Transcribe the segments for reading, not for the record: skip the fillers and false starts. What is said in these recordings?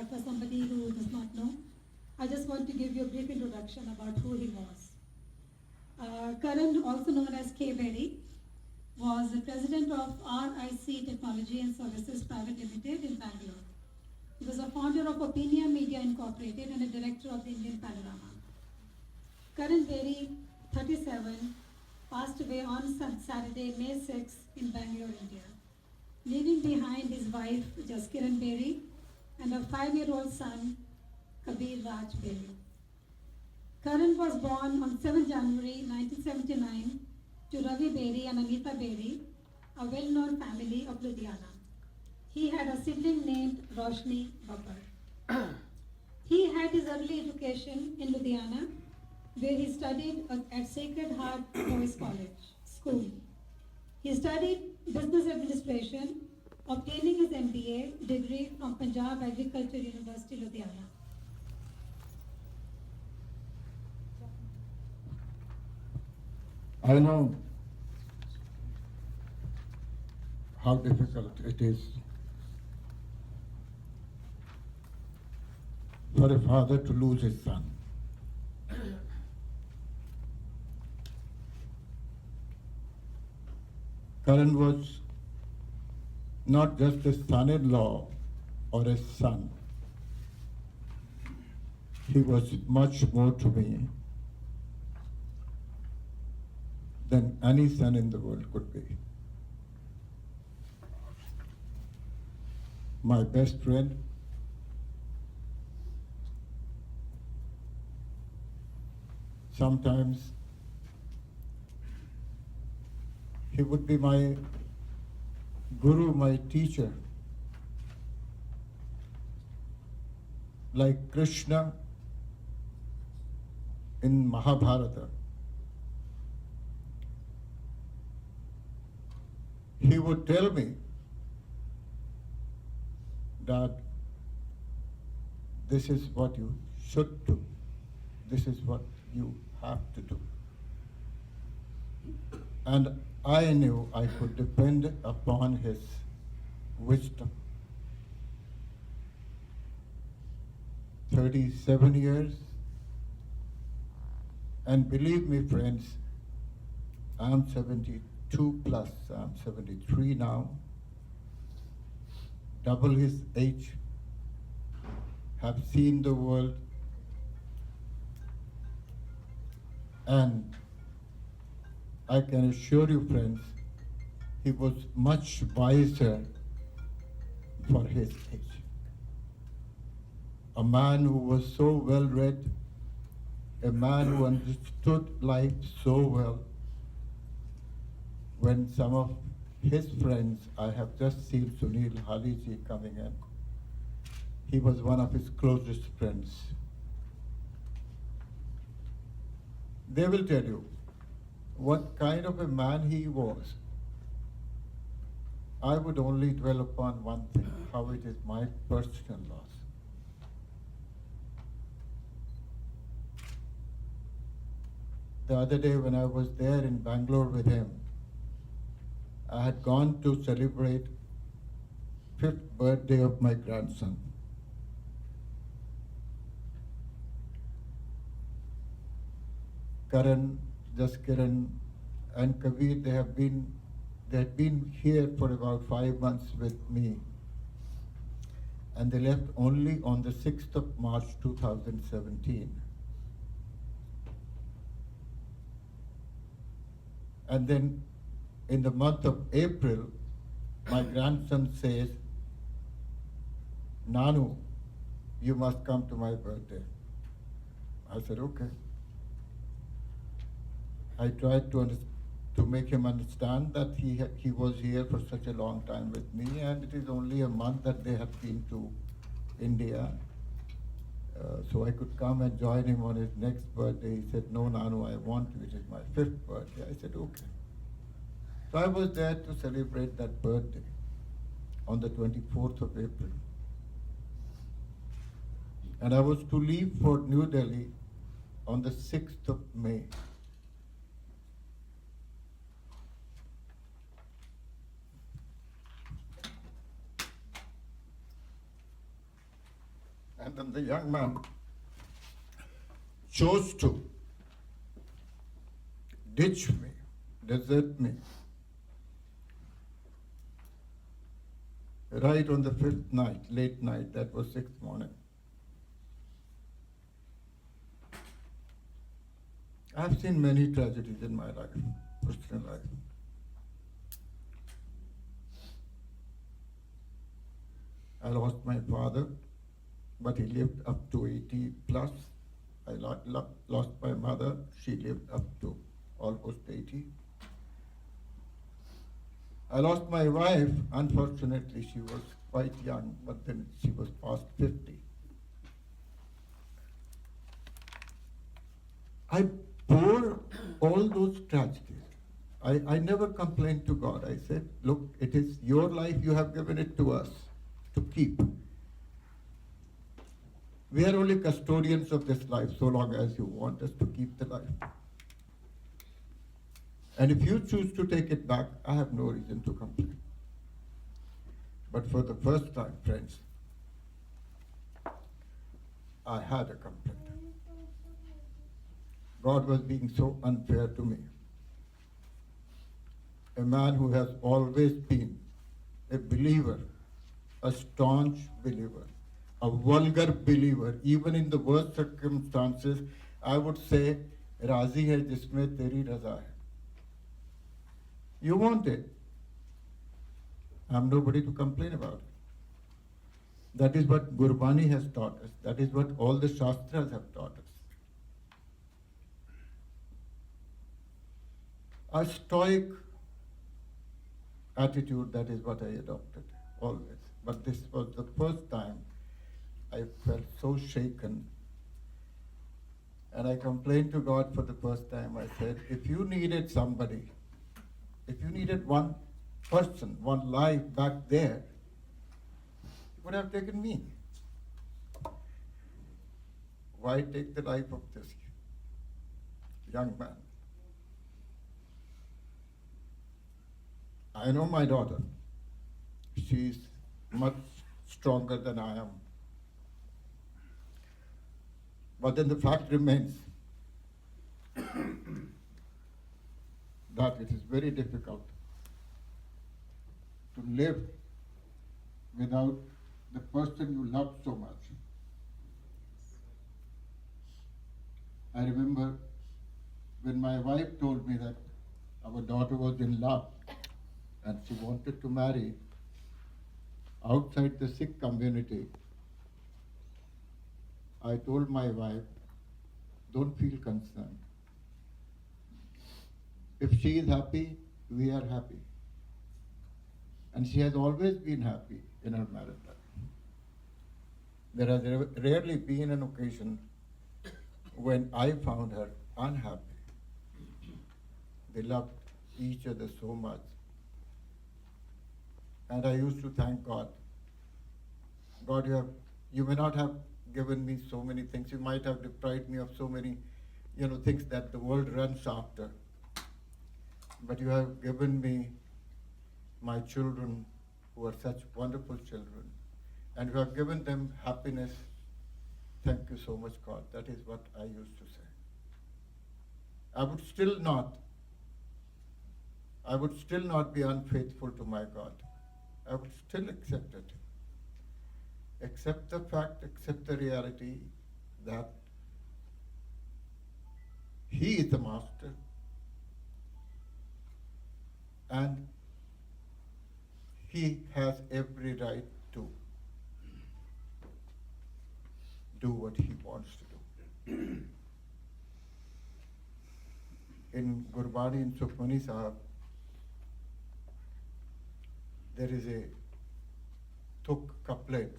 but for somebody who does not know, I just want to give you a brief introduction about who he was. Karan, also known as K. Beri, was the president of RIC Technology and Services Private Limited in Bangalore. He was a founder of Opinia Media Incorporated and a director of the Indian Panorama. Karan Beri, 37, passed away on Saturday, May 6 in Bangalore, India, leaving behind his wife, Kiran Beri, and a 5-year-old son, Kabir Raj Beri. Karan was born on 7 January 1979 to Ravi Beri and Anita Beri, a well-known family of Ludhiana. He had a sibling named Roshni Babbar. He had his early education in Ludhiana, where he studied at Sacred Heart Boys College School. He studied business administration, obtaining his MBA degree from Punjab Agriculture University, Ludhiana. I know how difficult it is for a father to lose his son. Karan was not just a son-in-law or a son. He was much more to me than any son in the world could be. My best friend, sometimes he would be my guru, my teacher, like Krishna in Mahabharata. He would tell me that this is what you should do, this is what you have to do. And I knew I could depend upon his wisdom. 37 years, and believe me friends, I'm 72 plus, I'm 73 now, double his age, have seen the world, and I can assure you friends, he was much wiser for his age. A man who was so well read, a man who understood life so well. When some of his friends, I have just seen Sunil Haliji coming in, he was one of his closest friends. They will tell you what kind of a man he was. I would only dwell upon one thing, how it is my personal loss. The other day when I was there in Bangalore with him, I had gone to celebrate 5th birthday of my grandson. Karan, Kiran, and Kabir, they had been here for about 5 months with me, and they left only on the 6th of March 2017. And then in the month of April, my grandson says, Nanu, you must come to my birthday. I said, okay. I tried to make him understand that he was here for such a long time with me, and it is only a month that they have been to India. So I could come and join him on his next birthday. He said, no, Nanu, I want you. It is my 5th birthday. I said, okay. So I was there to celebrate that birthday on the 24th of April. And I was to leave for New Delhi on the 6th of May. And then the young man chose to ditch me, desert me, right on the fifth night, late night, that was sixth morning. I've seen many tragedies in my life, personal life. I lost my father, but he lived up to 80 plus. I lost my mother, she lived up to almost 80. I lost my wife, unfortunately she was quite young, but then she was past 50. I bore all those tragedies. I never complained to God. I said, look, it is your life, you have given it to us to keep. We are only custodians of this life so long as you want us to keep the life. And if you choose to take it back, I have no reason to complain. But for the first time, friends, I had a complaint. God was being so unfair to me. A man who has always been a believer, a staunch believer, a vulgar believer, even in the worst circumstances, I would say, Razi hai jisme teri raza hai. You want it. I'm nobody to complain about it. That is what Gurbani has taught us. That is what all the Shastras have taught us. A stoic attitude, that is what I adopted, always. But this was the first time I felt so shaken. And I complained to God for the first time. I said, if you needed somebody, if you needed one person, one life back there, you would have taken me. Why take the life of this young man? I know my daughter. She's much stronger than I am. But then the fact remains that it is very difficult to live without the person you love so much. I remember when my wife told me that our daughter was in love and she wanted to marry outside the Sikh community, I told my wife, don't feel concerned. If she is happy, we are happy. And she has always been happy in her married life. There has rarely been an occasion when I found her unhappy. They loved each other so much. And I used to thank God. God, you may not have given me so many things. You might have deprived me of so many, things that the world runs after. But you have given me my children who are such wonderful children. And you have given them happiness. Thank you so much, God. That is what I used to say. I would still not be unfaithful to my God. I would still accept it. Accept the fact, accept the reality that He is the master and He has every right to do what He wants to do. In Gurbani in Sukhmani Sahib, there is a thuk couplet.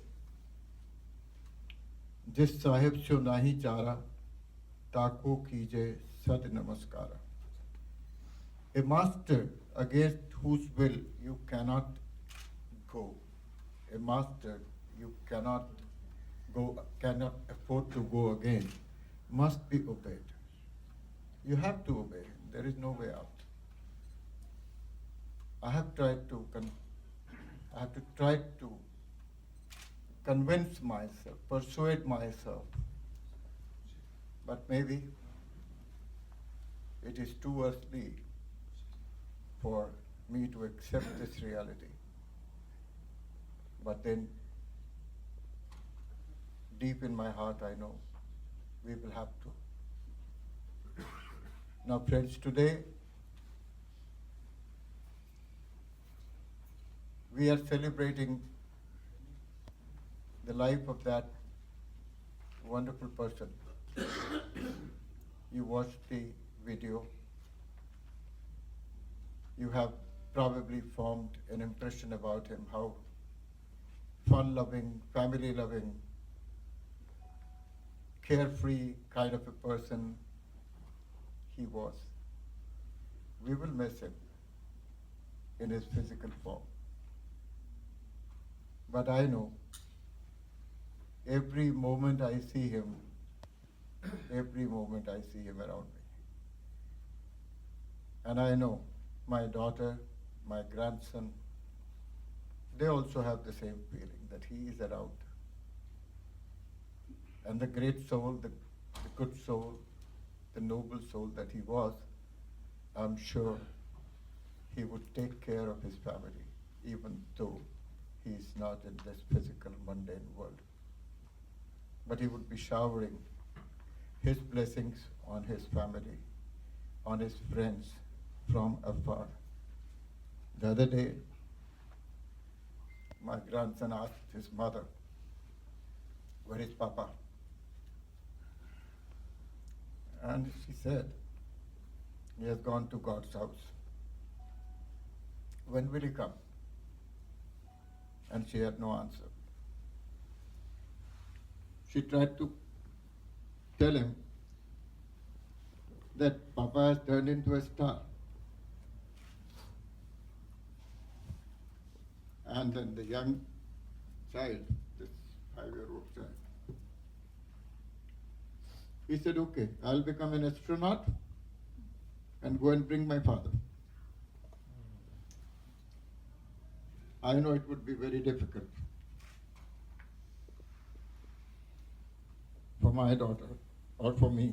जिस साहिब से नाही चारा ताको कीजे सद नमस्कारा. A master against whose will you cannot go. A master you cannot afford to go again must be obeyed. You have to obey him. There is no way out. I have tried to convince myself, persuade myself, but maybe it is too early for me to accept this reality. But then, deep in my heart, I know we will have to. Now, friends, today we are celebrating the life of that wonderful person. You watched the video. You have probably formed an impression about him, how fun-loving, family-loving, carefree kind of a person he was. We will miss him in his physical form. But I know every moment I see him, every moment I see him around me. And I know my daughter, my grandson, they also have the same feeling that he is around. And the great soul, the good soul, the noble soul that he was, I'm sure he would take care of his family, even though he is not in this physical, mundane world. But he would be showering his blessings on his family, on his friends from afar. The other day, my grandson asked his mother, "Where is Papa?" And she said, "He has gone to God's house. When will he come?" And she had no answer. She tried to tell him that Papa has turned into a star. And then the young child, this 5-year-old child, he said, "Okay, I'll become an astronaut and go and bring my father." I know it would be very difficult for my daughter, or for me,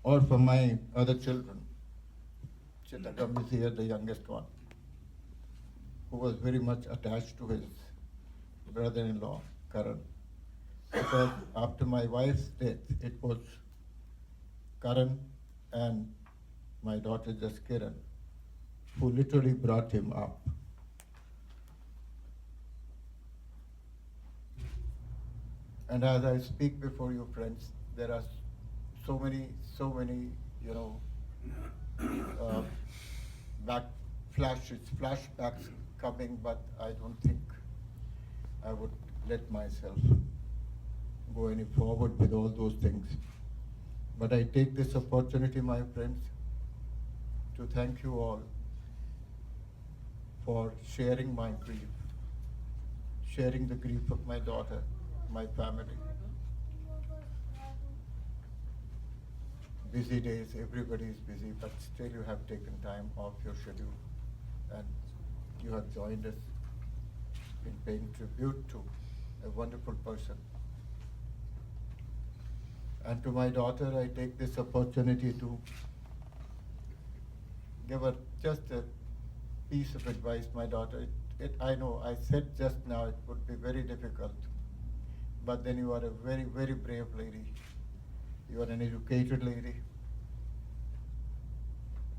or for my other children. Chittagam is here, the youngest one, who was very much attached to his brother-in-law, Karan. Because after my wife's death, it was Karan and my daughter Jaskiran who literally brought him up. And as I speak before you, friends, there are so many, uh, flashbacks coming, but I don't think I would let myself go any forward with all those things. But I take this opportunity, my friends, to thank you all for sharing my grief, sharing the grief of my daughter, my family. Busy days, everybody is busy, but still you have taken time off your schedule and you have joined us in paying tribute to a wonderful person. And to my daughter, I take this opportunity to give her just a piece of advice. My daughter, I know I said just now it would be very difficult, but then you are a very, very brave lady. You are an educated lady.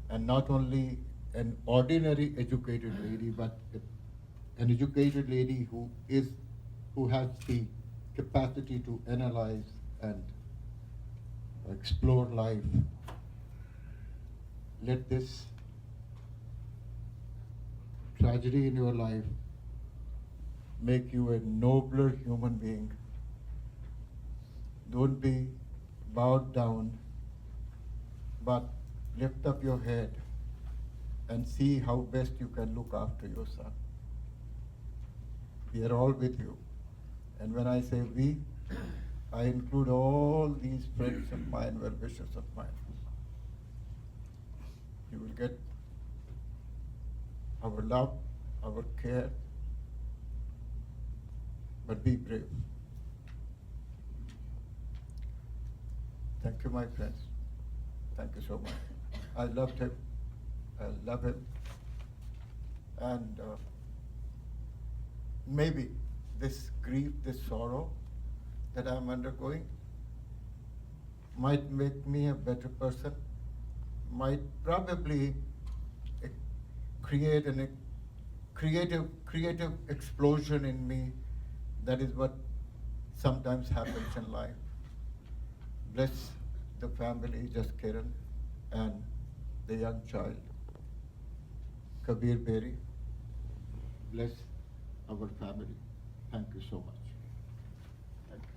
And not only an ordinary educated lady, but an educated lady who has the capacity to analyze and explore life. Let this tragedy in your life make you a nobler human being. Don't be bowed down, but lift up your head and see how best you can look after your son. We are all with you. And when I say we, I include all these friends of mine, well-wishers of mine. You will get our love, our care, but be brave. Thank you, my friends. Thank you so much. I loved him. I love him. And maybe this grief, this sorrow that I'm undergoing might make me a better person, might probably create a creative explosion in me. That is what sometimes happens in life. Bless the family, just Karan, and the young child, Karan Beri. Bless our family. Thank you so much. Thank you.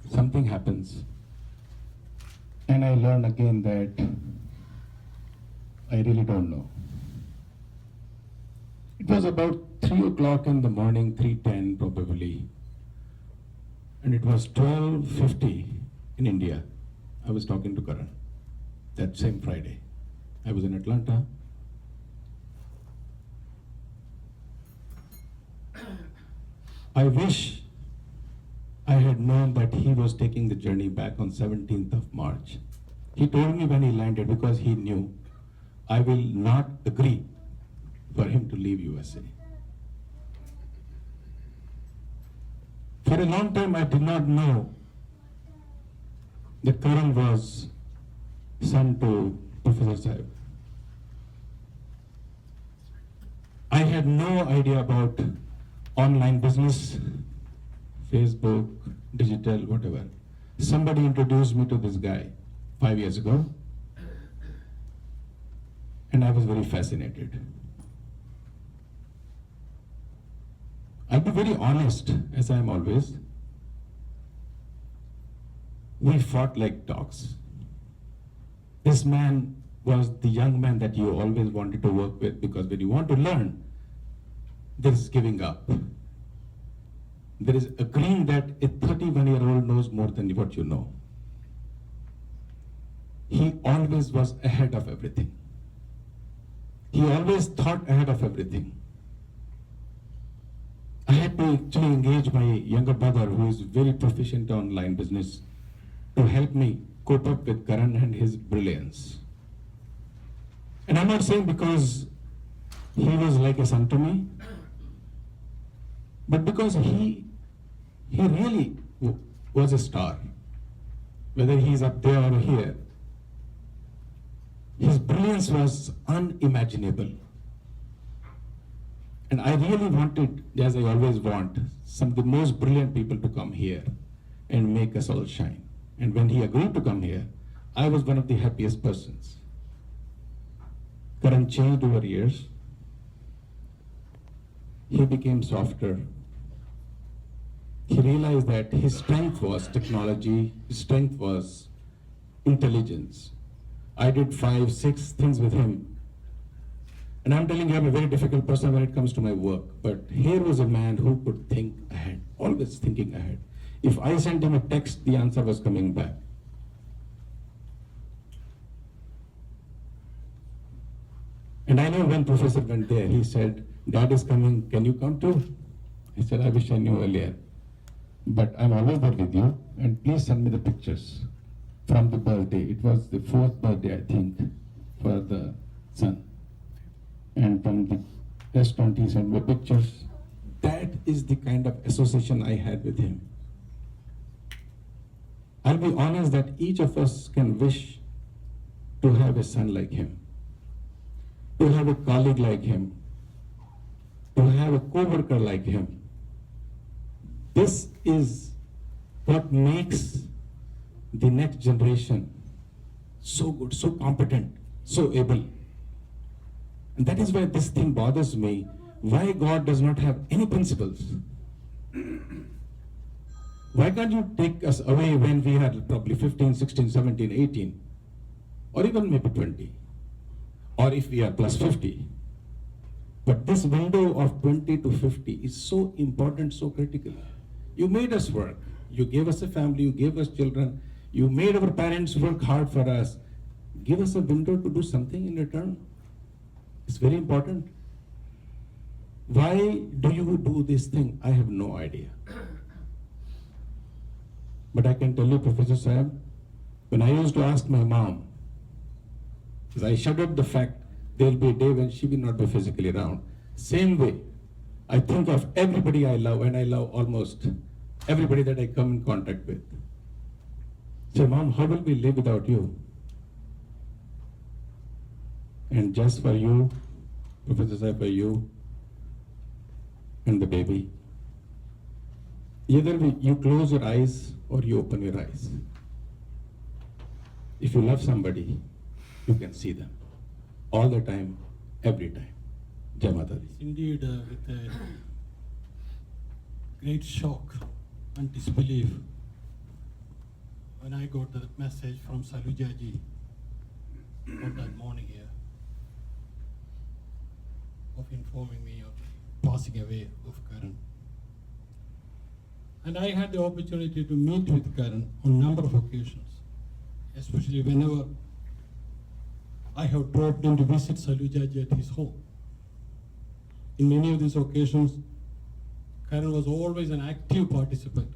Something happens, and I learn again that I really don't know. It was about 3 o'clock in the morning, 3:10 probably, and it was 12:50 in India. I was talking to Karan that same Friday. I was in Atlanta. I wish I had known that he was taking the journey back on 17th of March. He told me when he landed because he knew I will not agree for him to leave USA. For a long time I did not know that Karan was son to Professor Sahib. I had no idea about online business, Facebook, digital, whatever. Somebody introduced me to this guy 5 years ago, and I was very fascinated. I'll be very honest, as I am always. We fought like dogs. This man was the young man that you always wanted to work with, because when you want to learn, there is giving up. There is agreeing that a 31-year-old knows more than what you know. He always was ahead of everything. He always thought ahead of everything. I had to actually engage my younger brother, who is very proficient in online business, to help me cope up with Karan and his brilliance. And I'm not saying because he was like a son to me, but because he really was a star. Whether he's up there or here, his brilliance was unimaginable. And I really wanted, as I always want, some of the most brilliant people to come here and make us all shine. And when he agreed to come here, I was one of the happiest persons. Karan changed over years. He became softer. He realized that his strength was technology, his strength was intelligence. I did 5, 6 things with him. And I'm telling you, I'm a very difficult person when it comes to my work. But here was a man who could think ahead, always thinking ahead. If I sent him a text, the answer was coming back. And I know when Professor went there, he said, "Dad is coming, can you come too?" I said, "I wish I knew earlier. But I'm always there with you, and please send me the pictures from the birthday." It was the 4th birthday, I think, for the son. And from the restaurant, he sent me pictures. That is the kind of association I had with him. I'll be honest that each of us can wish to have a son like him, to have a colleague like him, to have a co-worker like him. This is what makes the next generation so good, so competent, so able. And that is why this thing bothers me, why God does not have any principles. Why can't you take us away when we are probably 15, 16, 17, 18, or even maybe 20, or if we are plus 50. But this window of 20 to 50 is so important, so critical. You made us work. You gave us a family, you gave us children, you made our parents work hard for us. Give us a window to do something in return. It's very important. Why do you do this thing? I have no idea. But I can tell you, Professor Sahab, when I used to ask my mom, because I shuddered the fact there will be a day when she will not be physically around. Same way, I think of everybody I love, and I love almost everybody that I come in contact with. Say, Mom, how will we live without you? And just for you, Professor Sahib, for you and the baby, either you close your eyes or you open your eyes. If you love somebody, you can see them all the time, every time. Jai Mata Di. Indeed, with a great shock and disbelief when I got the message from Saluja ji on that morning here of informing me of passing away of Karan. And I had the opportunity to meet with Karan on a number of occasions, especially whenever I have dropped in to visit Saluja ji at his home. In many of these occasions, Karan was always an active participant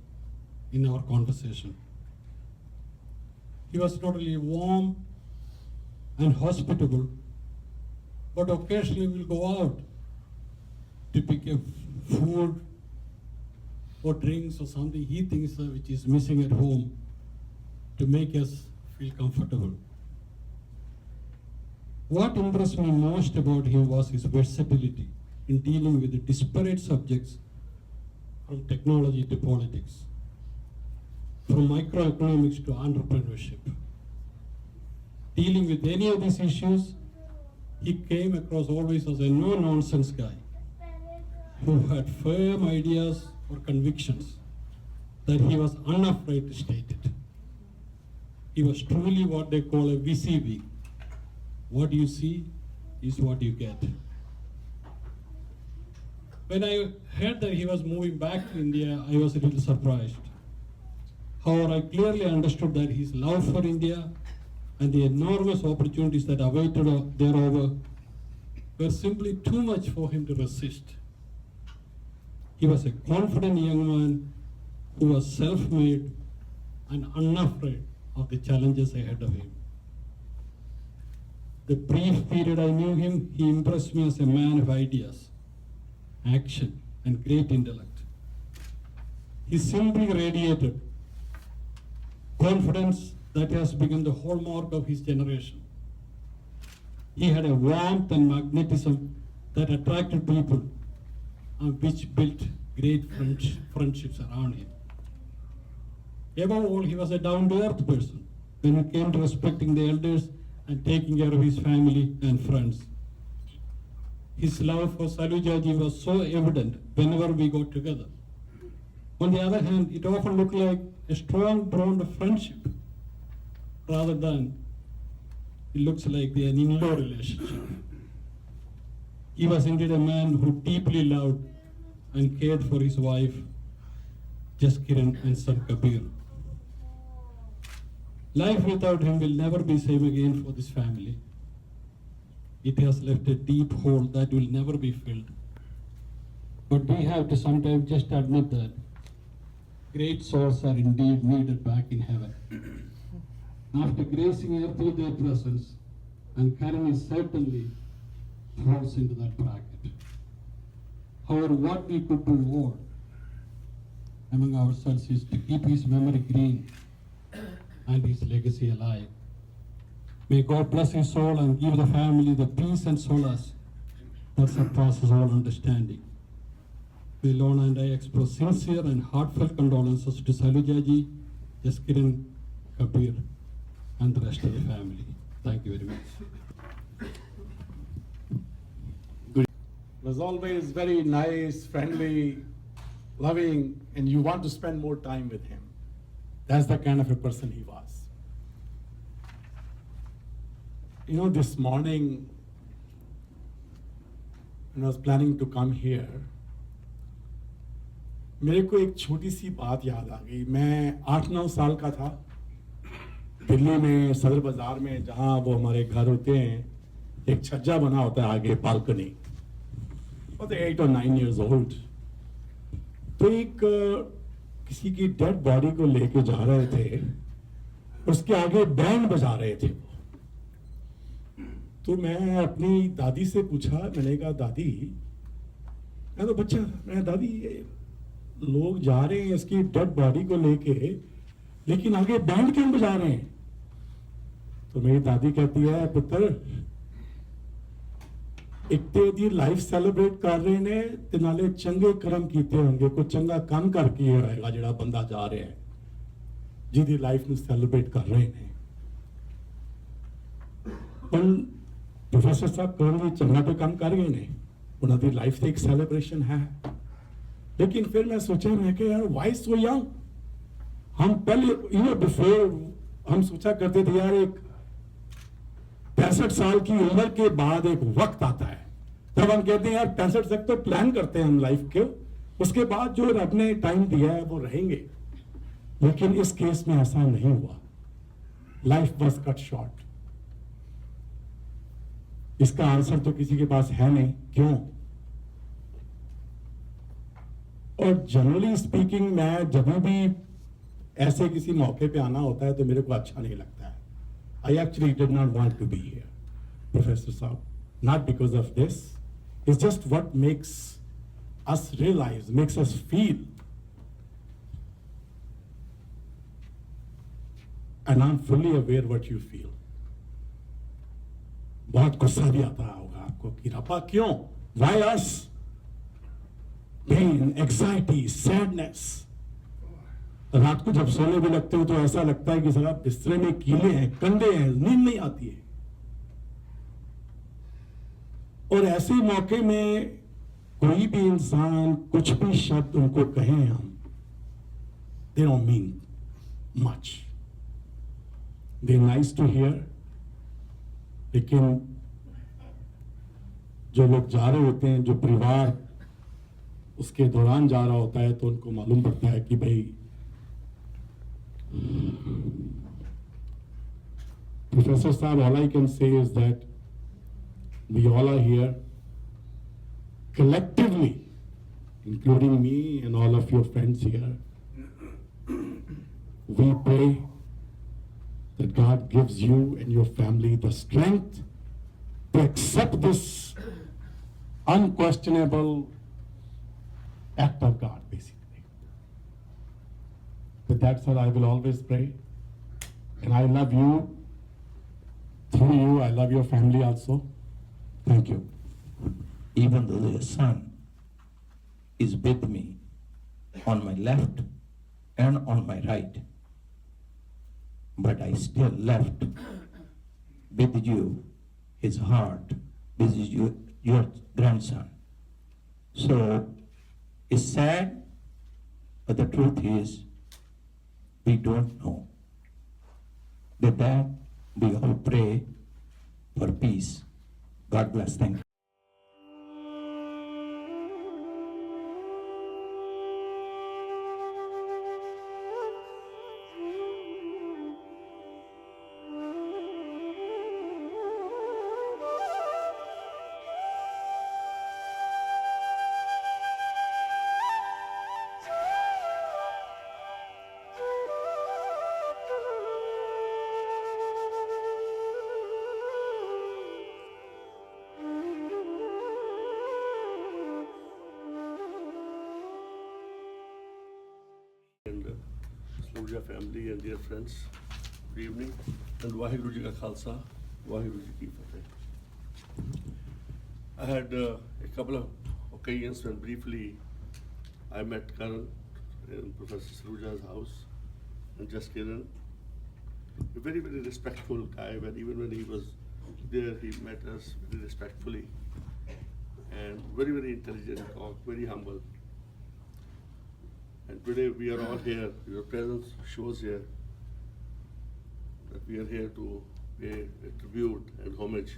in our conversation. He was not only warm and hospitable, but occasionally will go out to pick up food or drinks or something he thinks which is missing at home to make us feel comfortable. What impressed me most about him was his versatility in dealing with the disparate subjects from technology to politics, from microeconomics to entrepreneurship. Dealing with any of these issues, he came across always as a no-nonsense guy who had firm ideas or convictions that he was unafraid to state it. He was truly what they call a VCV. What you see is what you get. When I heard that he was moving back to India, I was a little surprised. However, I clearly understood that his love for India and the enormous opportunities that awaited thereover were simply too much for him to resist. He was a confident young man who was self-made and unafraid of the challenges ahead of him. The brief period I knew him, he impressed me as a man of ideas, action, and great intellect. He simply radiated confidence that has become the hallmark of his generation. He had a warmth and magnetism that attracted people and which built great friendships around him. Above all, he was a down-to-earth person when it came to respecting the elders and taking care of his family and friends. His love for Saluja ji was so evident whenever we got together. On the other hand, it often looked like a strong bond of friendship rather than it looks like an in-law relationship. He was indeed a man who deeply loved and cared for his wife, Jaskiran, and son Kabir. Life without him will never be same again for this family. It has left a deep hole that will never be filled. But we have to sometimes just admit that great souls are indeed needed back in heaven. After gracing earth with their presence, and Karan is certainly falls into that bracket. However, what we could do more among ourselves is to keep his memory green and his legacy alive. May God bless his soul and give the family the peace and solace that surpasses all understanding. May Lorna and I express sincere and heartfelt condolences to Saluja ji, Jaskiran, Kabir, and the rest of the family. Thank you very much. Was always very nice, friendly, loving, and you want to spend more time with him. That's the kind of a person he was. You know, this morning, when I was planning to come here, मेरे को एक छोटी सी बात याद आ गई. मैं 8-9 साल का था, दिल्ली में सदर बाजार में, जहाँ वो हमारे घर होते हैं, एक छज्जा बना होता है आगे, balcony. Was 8 or 9 years old. तो एक किसी की डेड बॉडी को लेके जा रहे थे, उसके आगे बैंड बजा रहे थे वो. तो मैं अपनी दादी से पूछा, मैंने कहा दादी, मैं तो बच्चा था, मैं दादी ये लोग जा रहे हैं इसकी डेड बॉडी को लेके, लेकिन आगे बैंड क्यों बजा रहे हैं? तो मेरी दादी कहती है, पुत्र एक ते दी लाइफ सैलीब्रेट कर रहे ने ते नाले चंगे कर्म कीते होंगे, कोई चंगा काम करके होएगा जेड़ा बंदा जा रहा है, जिहदी लाइफ ਨੂੰ सैलीब्रेट कर रहे ने. पर प्रोफेसर साहब कहणगे चंगा तो काम कर गए ने, उन्हां दी लाइफ ते एक सैलीब्रेशन है. लेकिन फिर मैं सोचा, मैं कि यार व्हाई सो यंग. हम पहले बिफोर हम सोचा करते थे यार एक 65 साल की उम्र के बाद एक वक्त आता है तब हम कहते हैं यार 65 तक तो प्लान करते हैं हम लाइफ के, उसके बाद जो रब ने टाइम दिया है वो रहेंगे. लेकिन इस केस में ऐसा नहीं हुआ. Life was cut short. इसका आंसर तो किसी के पास है नहीं. क्यों? और जनरली स्पीकिंग मैं जब भी ऐसे किसी मौके पे आना होता है तो मेरे को अच्छा नहीं लगता है. I actually did not want to be here, Professor Saab. Not because of this. It's just what makes us realize, makes us feel. And I'm fully aware what you feel. बहुत गुस्सा भी आता होगा आपको कि रब्बा क्यों? Why us? Pain, anxiety, sadness. रात को जब सोने भी लगते हो तो ऐसा लगता है कि सारा बिस्तरे में कीले हैं, कंधे हैं, नींद नहीं आती है. और ऐसे मौके में कोई भी इंसान कुछ भी शब्द उनको कहें हम, they don't mean much. They're nice to hear. लेकिन जो लोग जा रहे होते हैं, जो परिवार उसके दौरान जा रहा होता है, तो उनको मालूम पड़ता है कि भाई Professor Saab, all I can say is that we all are here collectively, including me and all of your friends here. We pray that God gives you and your family the strength to accept this unquestionable act of God, basically. But that's what I will always pray. And I love you. Through you, I love your family also. Thank you. Even though the sun is with me on my left and on my right, but I still left with you his heart, with you, your grandson. So it's sad, but the truth is we don't know. With that, we all pray for peace. God bless. Thank you. And Saluja family and dear friends, good evening, and Waheguru Ji Ka Khalsa, Waheguru Ji Ki Fateh. I had a couple of occasions when briefly I met Karan in Professor Saluja's house, and just Kiran, a very, very respectful guy. Even when he was there, he met us very respectfully, and very, very intelligent, very humble. And today we are all here. Your presence shows here that we are here to pay a tribute and homage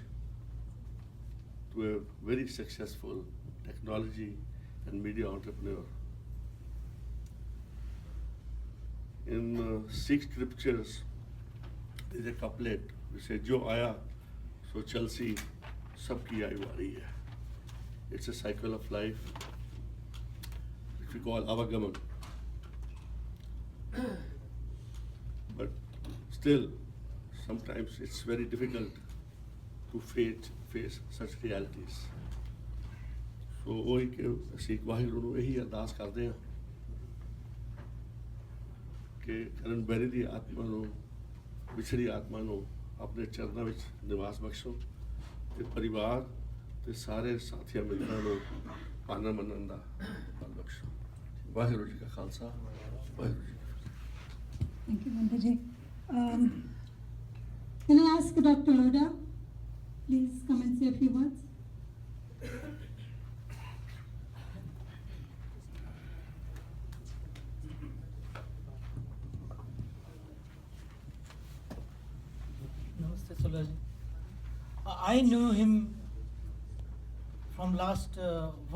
to a very successful technology and media entrepreneur. In Sikh scriptures, there is a couplet which says, "Jo aaya, so Chelsea, sabki aayu aa rahi hai." It's a cycle of life, which we call avagaman. But still, sometimes it's very difficult to face such realities. So ਉਹੀ ਕਿ ਅਸੀਂ ਵਾਹਿਗੁਰੂ ਨੂੰ ਇਹੀ ਅਰਦਾਸ ਕਰਦੇ ਹਾਂ ਕਿ ਕਰਨ ਬੈਰੀ ਦੀ ਆਤਮਾ ਨੂੰ, ਵਿਛੜੀ ਆਤਮਾ ਨੂੰ ਆਪਣੇ ਚਰਨਾਂ ਵਿੱਚ ਨਿਵਾਸ ਬਖਸ਼ੋ ਤੇ ਪਰਿਵਾਰ ਤੇ ਸਾਰੇ ਸਾਥੀਆਂ ਮਿੱਤਰਾਂ ਨੂੰ ਪਾਣਾ ਮੰਨਣ ਦਾ ਬਲ ਬਖਸ਼ੋ। ਵਾਹਿਗੁਰੂ ਜੀ ਕਾ ਖਾਲਸਾ, ਵਾਹਿਗੁਰੂ ਜੀ ਕੀ ਫਤਿਹ। Thank you, Mantaji. Can I ask Dr. Loda, please come and say a few words? Namaste, Saluja. I knew him from last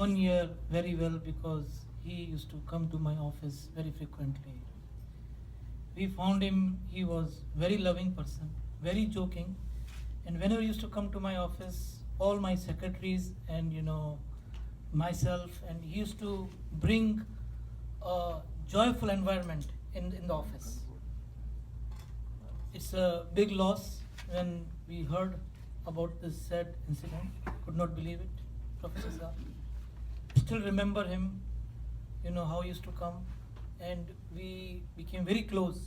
1 year very well because he used to come to my office very frequently. We found him, he was very loving person, very joking, and whenever he used to come to my office, all my secretaries and myself, and he used to bring a joyful environment in the office. It's a big loss when we heard about this sad incident. Could not believe it, Professor Saab. Still remember him, how he used to come, and we became very close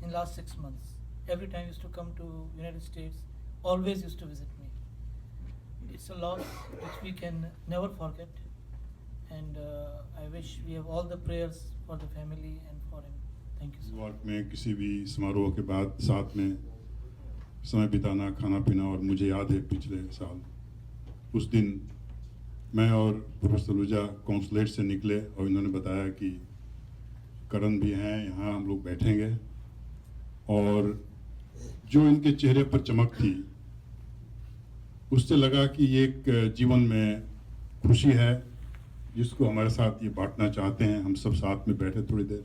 in last 6 months. Every time he used to come to United States, always used to visit me. It's a loss which we can never forget, and I wish we have all the prayers for the family and for him. Thank you so much. New York में किसी भी समारोह के बाद साथ में समय बिताना, खाना पीना, और मुझे याद है पिछले साल उस दिन मैं और प्रोफेसर सलूजा कॉन्सुलेट से निकले और इन्होंने बताया कि करण भी हैं यहाँ, हम लोग बैठेंगे, और जो इनके चेहरे पर चमक थी उससे लगा कि ये एक जीवन में खुशी है जिसको हमारे साथ ये बांटना चाहते हैं। हम सब साथ में बैठे थोड़ी देर।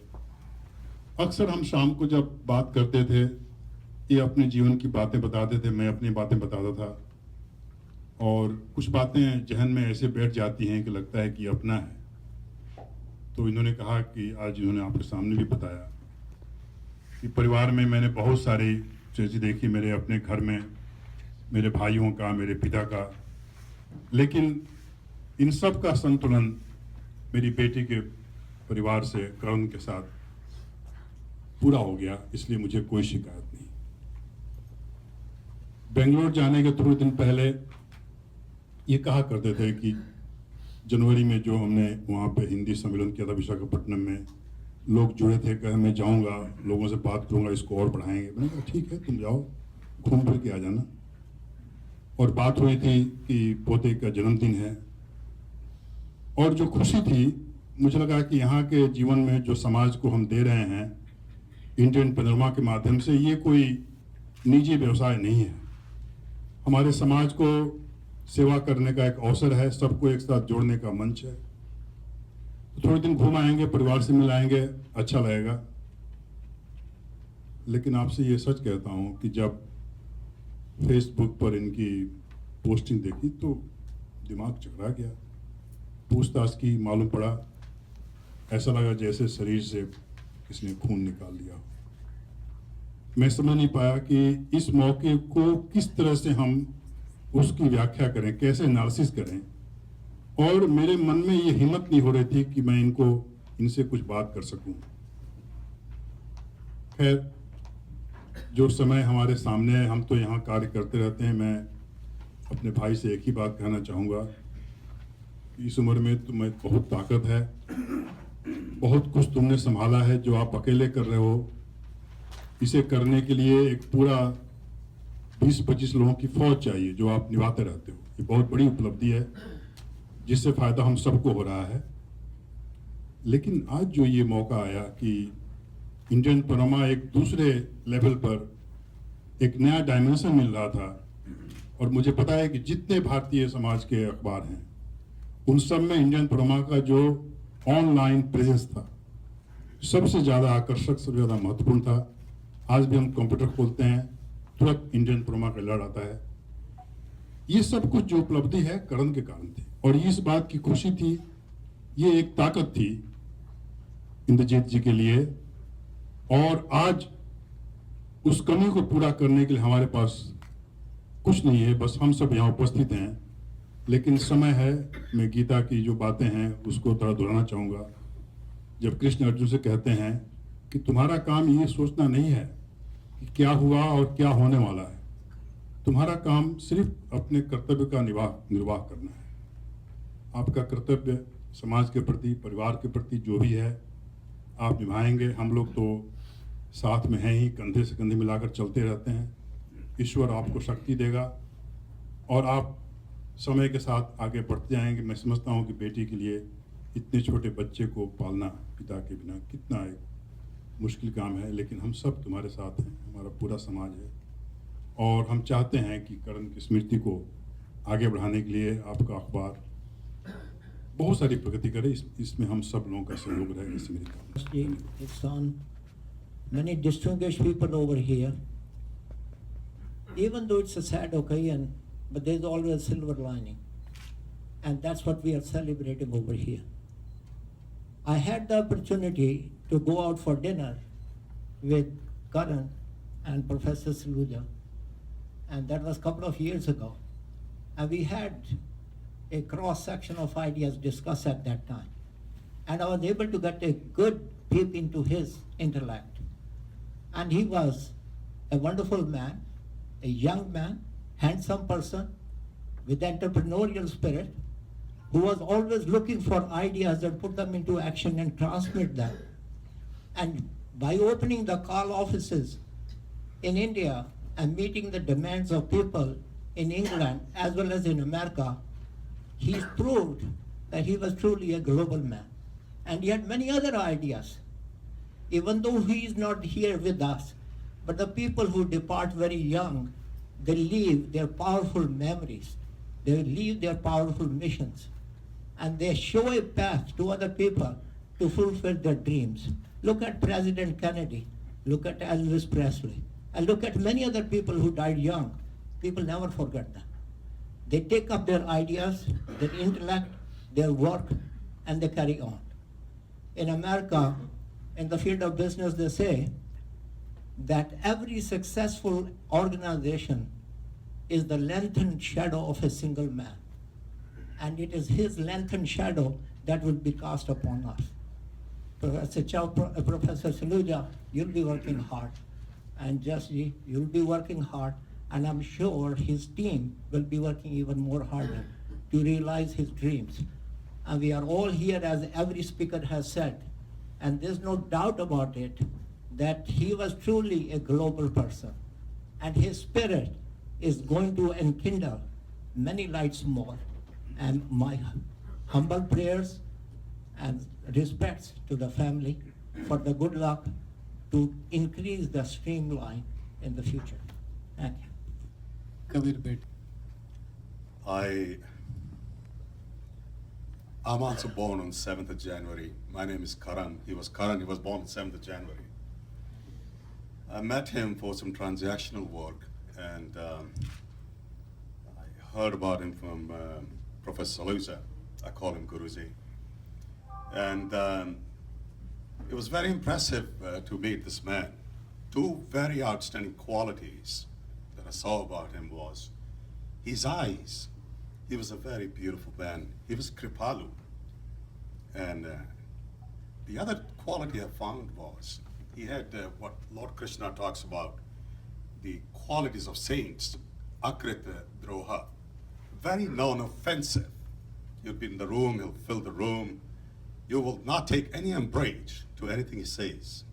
अक्सर हम शाम को जब बात करते थे, ये अपने जीवन की बातें बताते थे, मैं अपनी बातें बताता था, और कुछ बातें जहन में ऐसे बैठ जाती हैं कि लगता है कि अपना है। तो इन्होंने कहा कि आज इन्होंने आपके सामने भी बताया कि परिवार में मैंने बहुत सारी चीज़ें देखी, मेरे अपने घर में, मेरे भाइयों का, मेरे पिता का, लेकिन इन सब का संतुलन मेरी बेटी के परिवार से, करण के साथ पूरा हो गया, इसलिए मुझे कोई शिकायत नहीं। बेंगलोर जाने के थोड़े दिन पहले ये कहा करते थे कि जनवरी में जो हमने वहाँ पे हिंदी सम्मेलन किया था विशाखापट्टनम में, लोग जुड़े थे, कहे मैं जाऊँगा, लोगों से बात करूँगा, इसको और बढ़ाएंगे। मैंने कहा ठीक है, तुम जाओ, घूम फिर के आ जाना। और बात हुई थी कि पोते का जन्मदिन है, और जो खुशी थी, मुझे लगा कि यहाँ के जीवन में जो समाज को हम दे रहे हैं इंडियन पैनोरमा के माध्यम से, ये कोई निजी व्यवसाय नहीं है, हमारे समाज को सेवा करने का एक अवसर है, सबको एक साथ जोड़ने का मंच है। तो थोड़े दिन घूम आएंगे, परिवार से मिलाएंगे, अच्छा लगेगा। लेकिन आपसे ये सच कहता हूँ कि जब फेसबुक पर इनकी पोस्टिंग देखी तो दिमाग चकरा गया। पूछताछ की, मालूम पड़ा, ऐसा लगा जैसे शरीर से किसी ने खून निकाल लिया हो। मैं समझ नहीं पाया कि इस मौके को किस तरह से हम उसकी व्याख्या करें, कैसे एनालिसिस करें, और मेरे मन में ये हिम्मत नहीं हो रही थी कि मैं इनसे कुछ बात कर सकूं। खैर, जो समय हमारे सामने है, हम तो यहाँ कार्य करते रहते हैं। मैं अपने भाई से एक ही बात कहना चाहूँगा, इस उम्र में तुम्हें बहुत ताकत है, बहुत कुछ तुमने संभाला है जो आप अकेले कर रहे हो, इसे करने के लिए एक पूरा 20-25 लोगों की फौज चाहिए जो आप निभाते रहते हो। ये बहुत बड़ी उपलब्धि है जिससे फायदा हम सबको हो रहा है। लेकिन आज जो ये मौका आया कि इंडियन पनोरमा एक दूसरे लेवल पर एक नया डायमेंशन मिल रहा था, और मुझे पता है कि जितने भारतीय समाज के अखबार हैं उन सब में इंडियन पनोरमा का जो ऑनलाइन प्रेजेंस था सबसे ज़्यादा आकर्षक, सबसे ज़्यादा महत्वपूर्ण था। आज भी हम कंप्यूटर खोलते हैं तुरंत इंडियन पनोरमा का अलर्ट आता है। ये सब कुछ जो उपलब्धि है करण के कारण थी, और इस बात की खुशी थी, ये एक ताकत थी इंद्रजीत जी के लिए। और आज उस कमी को पूरा करने के लिए हमारे पास कुछ नहीं है, बस हम सब यहाँ उपस्थित हैं। लेकिन समय है, मैं गीता की जो बातें हैं उसको थोड़ा दोहराना चाहूँगा। जब कृष्ण अर्जुन से कहते हैं कि तुम्हारा काम ये सोचना नहीं है कि क्या हुआ और क्या होने वाला है, तुम्हारा काम सिर्फ अपने कर्तव्य का निर्वाह करना है। आपका कर्तव्य समाज के प्रति, परिवार के प्रति जो भी है आप निभाएंगे। हम लोग तो साथ में हैं ही, कंधे से कंधे मिलाकर चलते रहते हैं। ईश्वर आपको शक्ति देगा और आप समय के साथ आगे बढ़ते जाएंगे। मैं समझता हूँ कि बेटी के लिए इतने छोटे बच्चे को पालना पिता के बिना कितना एक मुश्किल काम है, लेकिन हम सब तुम्हारे साथ हैं, हमारा पूरा समाज है। और हम चाहते हैं कि करण की स्मृति को आगे बढ़ाने के लिए आपका अखबार बहुत सारी प्रगति करे। इसमें हम सब लोगों का सहयोग रहेगा। इससे मेरी कामना। It's on many distinguished people over here. Even though it's a sad occasion, but there's always a silver lining. And that's what we are celebrating over here. I had the opportunity to go out for dinner with Karan and Professor Saluja, and that was a couple of years ago. And we had a cross-section of ideas discussed at that time. And I was able to get a good peep into his intellect. And he was a wonderful man, a young man, handsome person with entrepreneurial spirit, who was always looking for ideas and put them into action and transmit them. And by opening the call offices in India and meeting the demands of people in England as well as in America, he proved that he was truly a global man. And he had many other ideas. Even though he is not here with us, but the people who depart very young, they leave their powerful memories, they leave their powerful missions, and they show a path to other people to fulfill their dreams. Look at President Kennedy, look at Elvis Presley, and look at many other people who died young. People never forget them. They take up their ideas, their intellect, their work, and they carry on. In America, in the field of business, they say that every successful organization is the lengthened shadow of a single man. And it is his lengthened shadow that will be cast upon us. Professor Saluja, you'll be working hard. And Jesse, you'll be working hard. And I'm sure his team will be working even more harder to realize his dreams. And we are all here, as every speaker has said, and there's no doubt about it, that he was truly a global person. And his spirit is going to enkindle many lights more. And my humble prayers and respects to the family for the good luck to increase the streamline in the future. Thank you. Kabir Bedi. I'm also born on 7th of January. My name is Karan. He was Karan. He was born on 7th of January. I met him for some transactional work, and I heard about him from Professor Saluja. I call him Guruji. And it was very impressive to meet this man. Two very outstanding qualities that I saw about him was his eyes. He was a very beautiful man. He was Kripalu. And the other quality I found was he had what Lord Krishna talks about, the qualities of saints, Akrita Droha, very non-offensive. You'll be in the room, he'll fill the room. You will not take any umbrage to anything he says.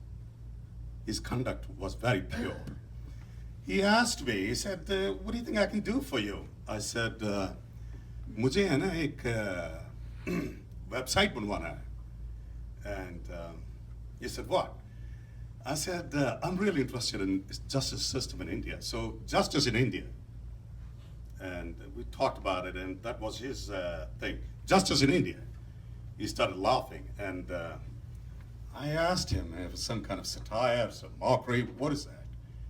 his conduct was very pure. He asked me, he said, what do you think I can do for you? I said, मुझे है ना एक website बनवाना है. And he said, what? I said, I'm really interested in justice system in India. So justice in India. And we talked about it, and that was his thing. Justice in India. He started laughing, and I asked him if it was some kind of satire, some mockery. What is that?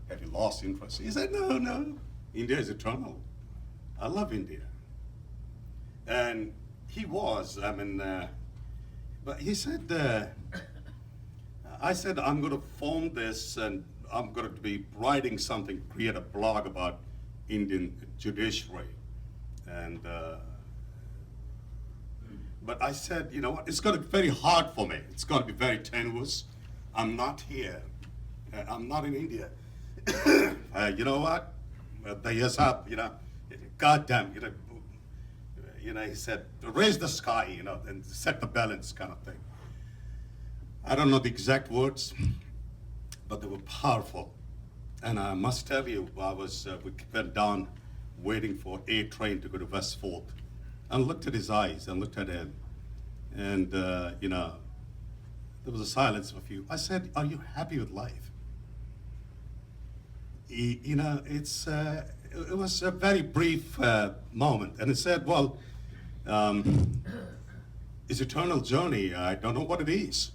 Have you lost interest? He said, no, no. India is eternal. I love India. And he was, but he said, I said, I'm going to form this, and I'm going to be writing something, create a blog about Indian judiciary. And, but I said, you know what, it's going to be very hard for me. It's going to be very tenuous. I'm not here. I'm not in India. You know what? Yes up, you know, goddamn, you know, he said, raise the sky, you know, and set the balance kind of thing. I don't know the exact words, but they were powerful. And I must tell you, we went down waiting for a train to go to Westford. And looked at his eyes and looked at him. And, you know, there was a silence of a few. I said, are you happy with life? You know, it was a very brief moment. And he said, well, it's eternal journey. I don't know what it is.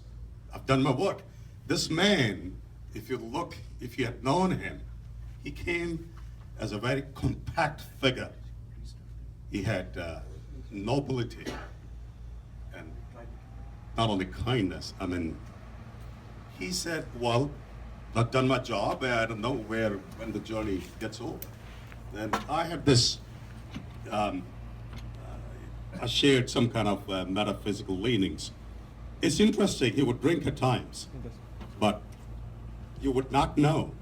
I've done my work. This man, if you had known him, he came as a very compact figure. He had nobility and not only kindness. I mean, he said, well, I've done my job, and I don't know when the journey gets over. And I had this, I shared some kind of metaphysical leanings. It's interesting, he would drink at times, but you would not know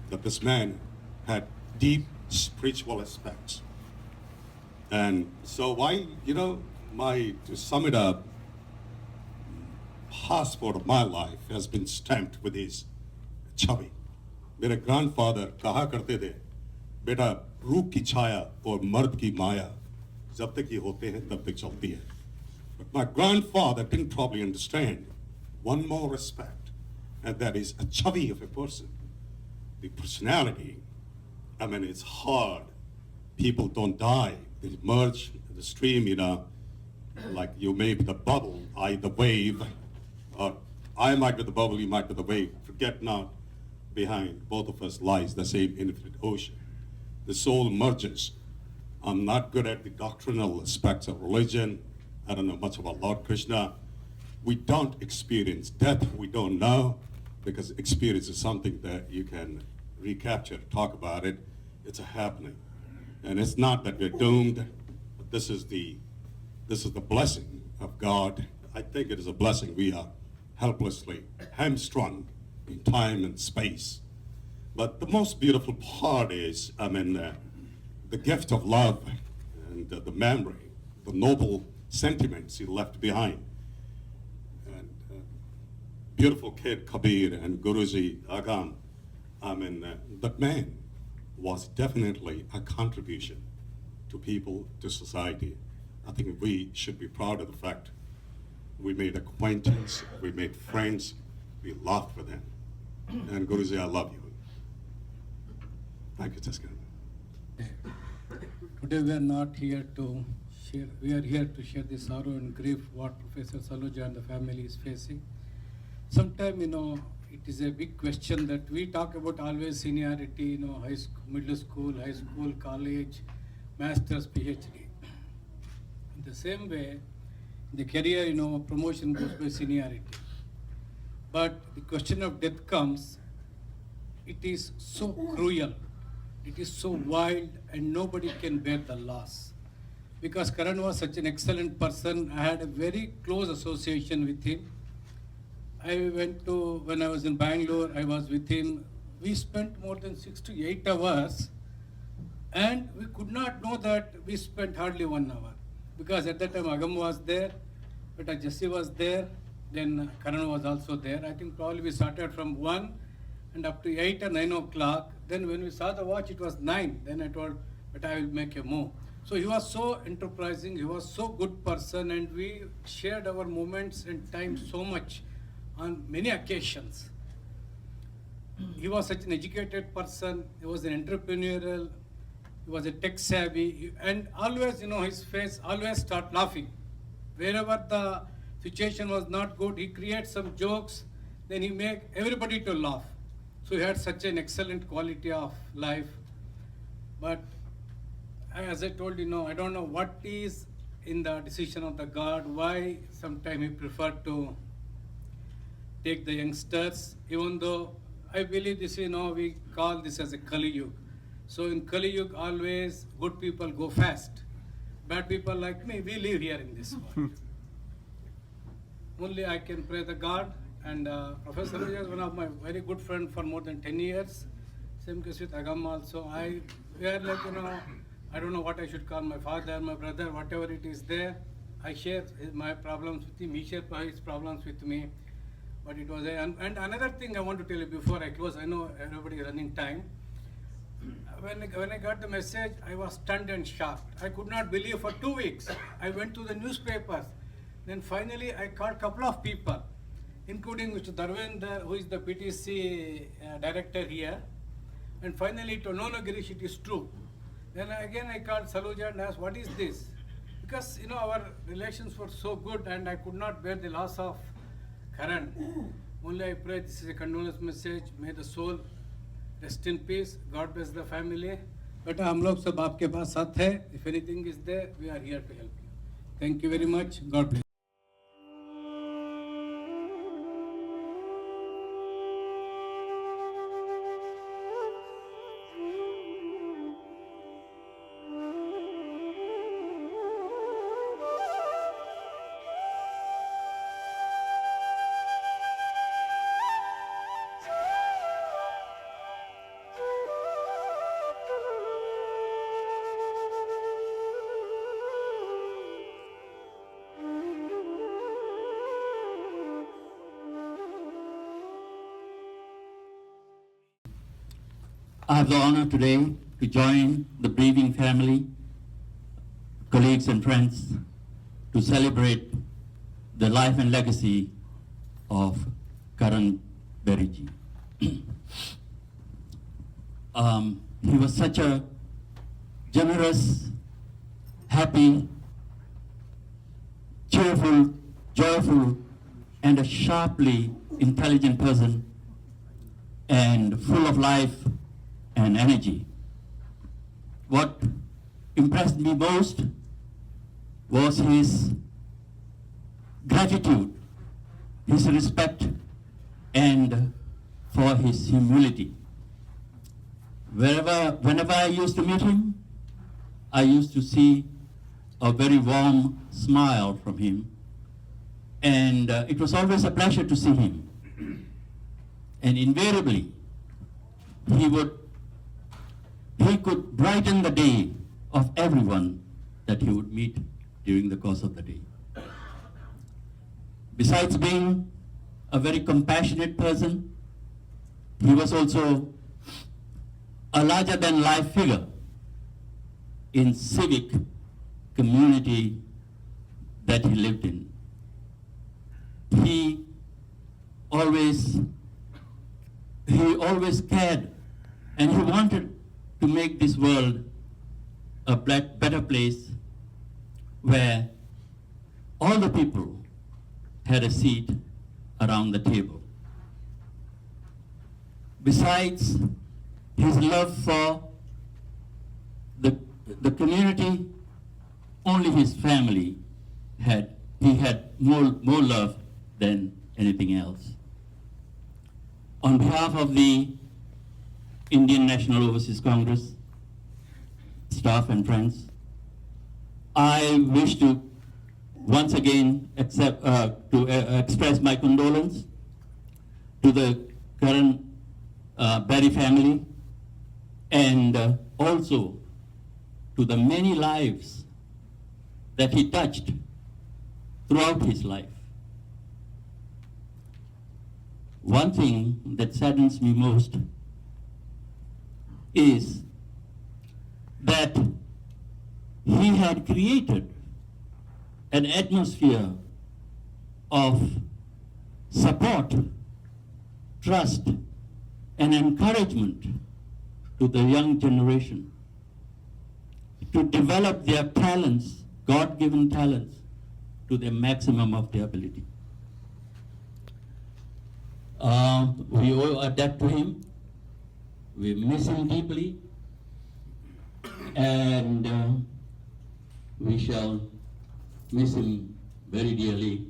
that this man had deep spiritual aspects. And so to sum it up, passport of my life has been stamped with his छवि. मेरे grandfather कहा करते थे, बेटा रूप की छाया और मर्द की माया जब तक ये होते हैं तब तक चलती है. But my grandfather didn't probably understand one more respect, and that is a chavi of a person. The personality, I mean, it's hard. People don't die. They merge in the stream, you know, like you may be the bubble, I the wave, or I might be the bubble, you might be the wave. Forget not, behind both of us lies the same infinite ocean. The soul merges. I'm not good at the doctrinal aspects of religion. I don't know much about Lord Krishna. We don't experience death. We don't know, because experience is something that you can recapture, talk about it. It's a happening. And it's not that we're doomed, but this is the blessing of God. I think it is a blessing. We are helplessly hamstrung in time and space. But the most beautiful part is, the gift of love and the memory, the noble sentiments he left behind. And beautiful kid Kabir and Guruji Agam, that man was definitely a contribution to people, to society. I think we should be proud of the fact we made acquaintance, we made friends, we laughed with him. And Guruji, I love you. Thank you, Jessica. Today we are not here to share, we are here to share the sorrow and grief what Professor Saluja and the family is facing. Sometimes, it is a big question that we talk about always seniority, high school, middle school, high school, college, master's, PhD. In the same way, in the career, promotion goes by seniority. But the question of death comes, it is so cruel, it is so wild, and nobody can bear the loss. Because Karan was such an excellent person, I had a very close association with him. When I was in Bangalore, I was with him. We spent more than 6 to 8 hours, and we could not know that we spent hardly 1 hour. Because at that time Agam was there, but Jesse was there, then Karan was also there. I think probably we started from 1, and up to 8 or 9 o'clock. Then when we saw the watch, it was 9. Then I told, but I will make a move. So he was so enterprising, he was so good person, and we shared our moments and time so much on many occasions. He was such an educated person, he was an entrepreneurial, he was a tech savvy, and always, his face always start laughing. Wherever the situation was not good, he creates some jokes, then he make everybody to laugh. So he had such an excellent quality of life. But as I told you, I don't know what is in the decision of the God, why sometimes he preferred to take the youngsters, even though I believe this, we call this as a Kali Yuga. So in Kali Yuga, always good people go fast. Bad people like me, we live here in this world. Only I can pray the God, and Professor Saluja is one of my very good friend for more than 10 years. Same case with Agam also. We are like, I don't know what I should call my father, my brother, whatever it is there. I share my problems with him, he shares his problems with me. But it was and another thing I want to tell you before I close, I know everybody is running time. When I got the message, I was stunned and shocked. I could not believe for 2 weeks. I went to the newspapers. Then finally I called a couple of people, including Mr. Dharvendra, who is the PTC director here. And finally to no, Girish, it is true. Then again I called Saluja and asked, what is this? Because our relations were so good, and I could not bear the loss of Karan. Only I pray this is a condolence message. May the soul rest in peace. God bless the family. But हम लोग सब आपके पास साथ हैं. If anything is there, we are here to help you. Thank you very much. God bless. I have the honor today to join the grieving family, colleagues and friends to celebrate the life and legacy of Karan Beri. He was such a generous, happy, cheerful, joyful, and a sharply intelligent person, and full of life and energy. What impressed me most was his gratitude, his respect, and for his humility. Whenever I used to meet him, I used to see a very warm smile from him, and it was always a pleasure to see him. And invariably, he could brighten the day of everyone that he would meet during the course of the day. Besides being a very compassionate person, he was also a larger-than-life figure in civic community that he lived in. He always cared, and he wanted to make this world a better place where all the people had a seat around the table. Besides his love for the community, only his family he had more love than anything else. On behalf of the Indian National Overseas Congress, staff and friends, I wish to once again express my condolence to the Karan Beri family, and also to the many lives that he touched throughout his life. one thing that saddens me most is that he had created an atmosphere of support, trust, and encouragement to the young generation to develop their talents, God-given talents, to the maximum of their ability. We owe a debt to him. We miss him deeply, and we shall miss him very dearly.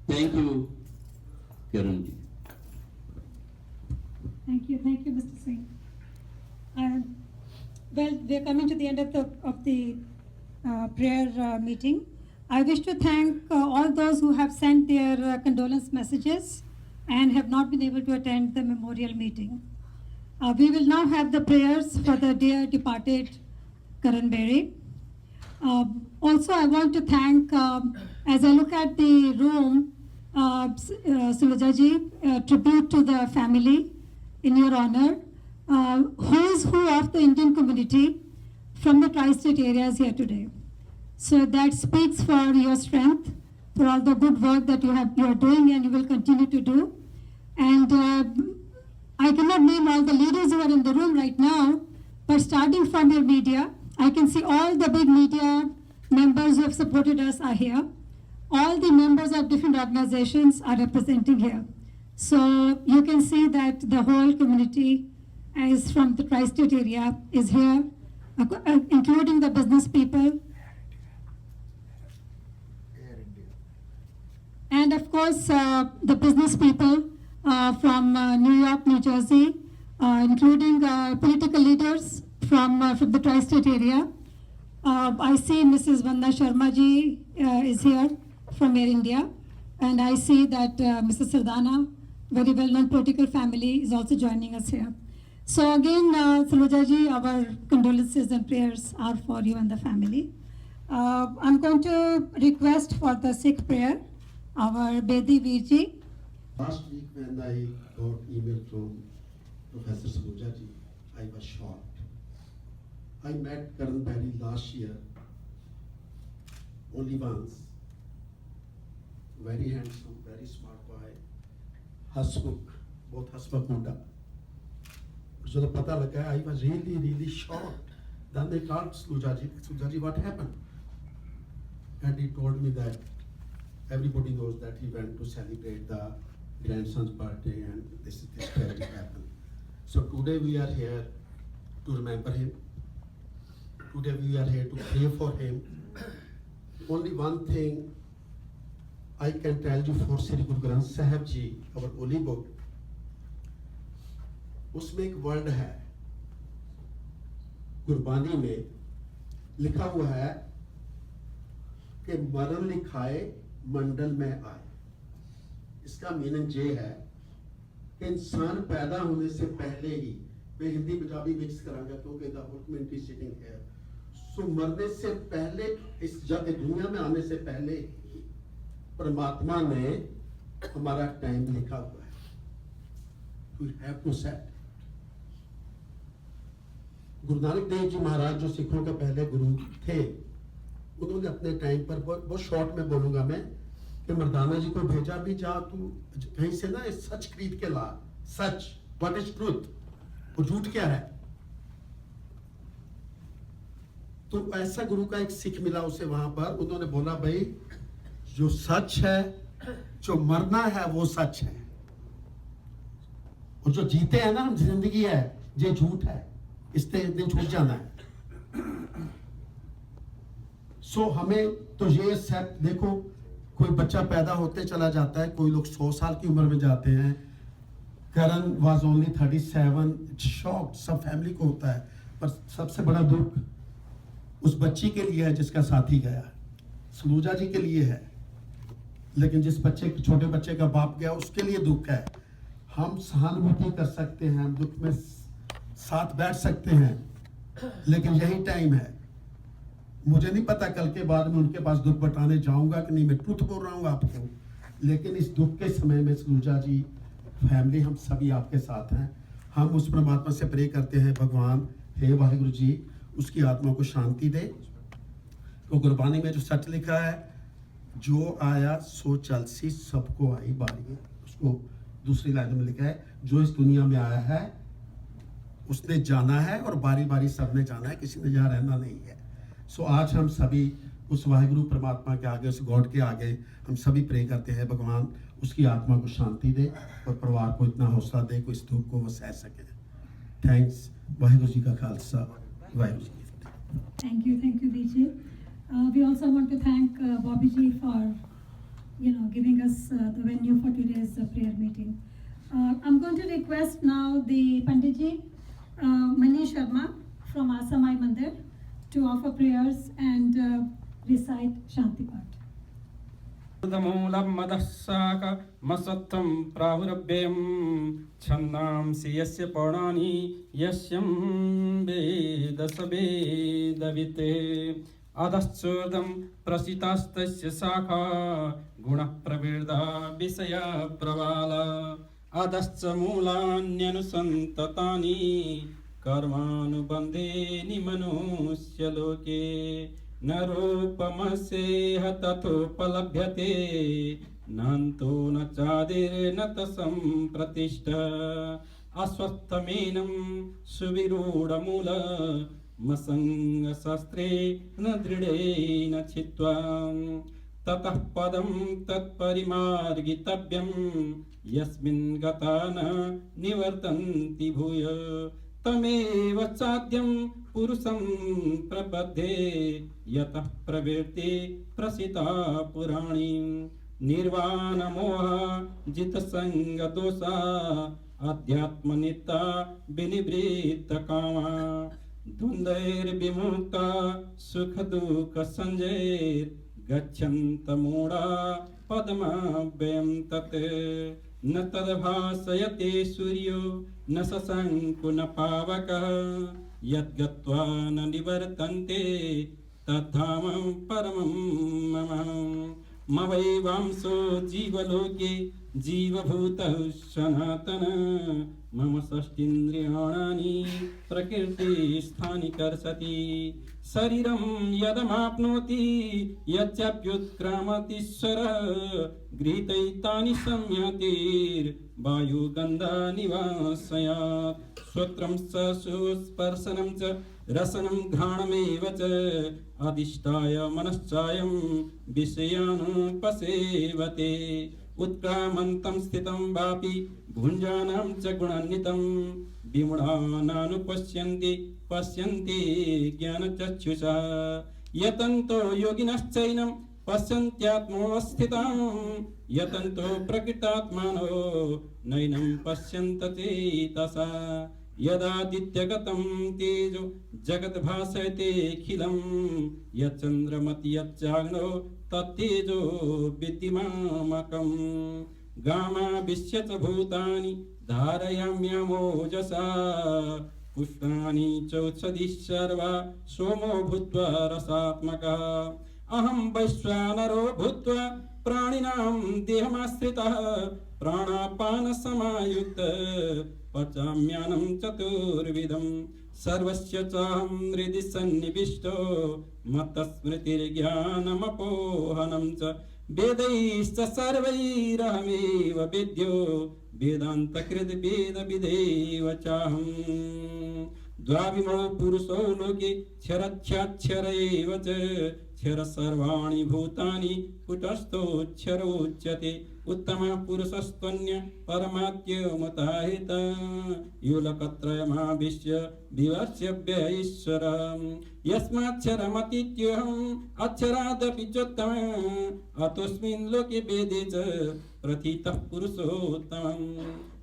Thank you, Karan. Thank you, Mr. Singh. Well, we are coming to the end of the prayer meeting. I wish to thank all those who have sent their condolence messages and have not been able to attend the memorial meeting. We will now have the prayers for the dear departed Karan Beri. Also, I want to thank, as I look at the room, Saluja ji, tribute to the family in your honor. Who's who of the Indian community from the tri-state areas here today. So that speaks for your strength, for all the good work that you are doing and you will continue to do. And I cannot name all the leaders who are in the room right now, but starting from your media, I can see all the big media members who have supported us are here. All the members of different organizations are representing here. So you can see that the whole community is from the tri-state area is here, including the business people. And of course, the business people from New York, New Jersey, including political leaders from the tri-state area. I see Mrs. Vanda Sharma ji is here from Air India. And I see that Mrs. Sardana, very well-known political family, is also joining us here. So again, Saluja ji, our condolences and prayers are for you and the family. I'm going to request for the Sikh prayer, our Bedi Virji. Last week when I got email from Professor Saluja ji, I was shocked. I met Karan Beri last year, only once. Very handsome, very smart boy. Hasmukh, both Hasmukh Munda. So the pata laga, I was really shocked. Then they called Saluja ji, what happened? And he told me that everybody knows that he went to celebrate the grandson's birthday and this tragedy happened. So today we are here to remember him. Today we are here to pray for him. Only one thing I can tell you for Sri Guru Granth Sahib Ji, our holy book, उसमें एक word है गुरबानी में लिखा हुआ है कि मरण लिखाए मंडल में आए. इसका मीनिंग ये है कि इंसान पैदा होने से पहले ही, मैं हिंदी पंजाबी मिक्स करांगा क्योंकि द होल कम्युनिटी सिटिंग है, सो मरने से पहले, इस दुनिया में आने से पहले ही परमात्मा ने हमारा टाइम लिखा हुआ है. We have to set. Guru Nanak Dev ji महाराज जो सिखों के पहले गुरु थे, उन्होंने अपने टाइम पर बहुत शॉर्ट में बोलूंगा मैं कि मर्दाना जी को भेजा भी, जा तू कहीं से ना सच खरीद के ला. सच, व्हाट इज ट्रूथ, वो झूठ क्या है. तो ऐसा गुरु का एक सिख मिला उसे वहां पर. उन्होंने बोला भाई जो सच है, जो मरना है वो सच है, और जो जीते हैं ना हम जिंदगी है, ये झूठ है, इससे एक दिन छूट जाना है. सो हमें तो ये सेट, देखो कोई बच्चा पैदा होते चला जाता है, कोई लोग 100 साल की उम्र में जाते हैं. करण वाज ओनली 37. इट्स शॉक्ड, सब फैमिली को होता है, पर सबसे बड़ा दुख उस बच्ची के लिए है जिसका साथी गया. सलूजा जी के लिए है, लेकिन जिस बच्चे, छोटे बच्चे का बाप गया, उसके लिए दुख है. हम सहानुभूति कर सकते हैं, हम दुख में साथ बैठ सकते हैं, लेकिन यही टाइम है. मुझे नहीं पता कल के बाद में उनके पास दुख बताने जाऊंगा कि नहीं. मैं ट्रुथ बोल रहा हूँ आपको, लेकिन इस दुख के समय में सलूजा जी फैमिली हम सभी आपके साथ हैं। हम उस परमात्मा से प्रे करते हैं, भगवान हे वाहिगुरु जी उसकी आत्मा को शांति दे। तो गुरबानी में जो सच लिखा है, जो आया सो चलसी सबको आई बारी, उसको दूसरी लाइन में लिखा है जो इस दुनिया में आया है उसने जाना है और बारी बारी सबने जाना है, किसी ने यहाँ रहना नहीं है। सो आज हम सभी उस वाहिगुरु परमात्मा के आगे, उस गॉड के आगे हम सभी प्रे करते हैं, भगवान उसकी आत्मा को शांति दे और परिवार को इतना हौसला दे कि इस दुख को वो सह सके। थैंक्स। वाहिगुरु जी का खालसा, वाहिगुरु जी की फतेह। Thank you, Vijay. We also want to thank Bobby ji for, giving us the venue for today's prayer meeting. I'm going to request now the Pandit ji, Manish Sharma from Asamai Mandir, to offer prayers and recite Shanti Path. मूलं मदस्साक मसत्वं प्राहुरभ्यं छन्दांसि यस्य पर्णानि यस्यं वेद स वेदवित् अधश्चोर्ध्वं प्रसितास्तस्य शाखा गुणः प्रवृद्धा विषया प्रवाला अधश्च मूलान्यनुसन्ततानि कर्मानुबन्धेनि मनुष्यलोके न रूपमस्येह तथोपलभ्यते नान्तो न चादिर्न तसंप्रतिष्ठा अस्वस्थमेनं सुविरूढमूल मसङ्गशास्त्रे न दृढेन छित्त्वा ततः पदं तत्परिमार्गितव्यं यस्मिन् गता न निवर्तन्ति भूय तमेव चाद्यं पुरुषं प्रपद्ये यतः प्रवृत्ति प्रसिता पुराणी निर्वाणमोह जितसंगदोषा अध्यात्मनिता विनिवृत्तकामा द्वन्द्वैर्विमुक्ता सुखदुःखसञ्जैर्गच्छन्तमूढा पद्माव्ययं तत् न तद्भासयते सूर्यो न शशाङ्को न पावकः यद्गत्वा न निवर्तन्ते तद्धाम परमं मम मवैवांसो जीवलोके जीवभूतः सनातन मम षष्ठीन्द्रियाणि प्रकृतिस्थानि कर्षति शरीरं यदमाप्नोति यच्चाप्युत्क्रामतीश्वरः गृहीतैतानि संयतिर्वायुगन्धनिवासयात् श्रोत्रं च सुस्पर्शनं च रसनं घ्राणमेव च अधिष्ठाय मनश्चायं विषयानुपसेवते उत्क्रामन्तं स्थितं वापि भुञ्जानं च गुणान्वितं विमूढानानुपश्यन्ति पश्यन्ति ज्ञानचक्षुषा यतन्तो योगिनश्चैनं पश्यन्त्यात्मवस्थितां यतन्तो प्रकृतात्मानो नैनं पश्यन्त चेतसा यदादित्यगतं तेजो जगद्भासयतेऽखिलं यच्चन्द्रमति यच्चाग्नो तत्तेजो विद्धिमामकं गामाविश्य च भूतानि धारयाम्यमोजसा पुष्णानि चौषधिः सर्वा सोमो भूत्वा रसात्मकः अहं वैश्वानरो भूत्वा प्राणिनां देहमाश्रितः प्राणापानसमायुक्त पचाम्यानं चतुर्विधं सर्वस्य चाहं हृदि सन्निविष्टो मत्तस्मृतिर्ज्ञानमपोहनं च वेदैश्च सर्वैरहमेव वेद्यो वेदान्तकृद् वेदविदेव चाहम् द्वाविमो पुरुषो लोके क्षरच्छाक्षर एव च क्षर सर्वाणि भूतानि कुटस्थोऽक्षरोच्यते उत्तमः पुरुषस्त्वन्य परमात्मताहित यो लोकत्रयमाविश्य विवर्ष्य ईश्वरम् यस्माक्षरमतीत्यहम् अक्षरादपि चोत्तमः अतोऽस्मिन् लोके वेदे च प्रथितः पुरुषोत्तमम्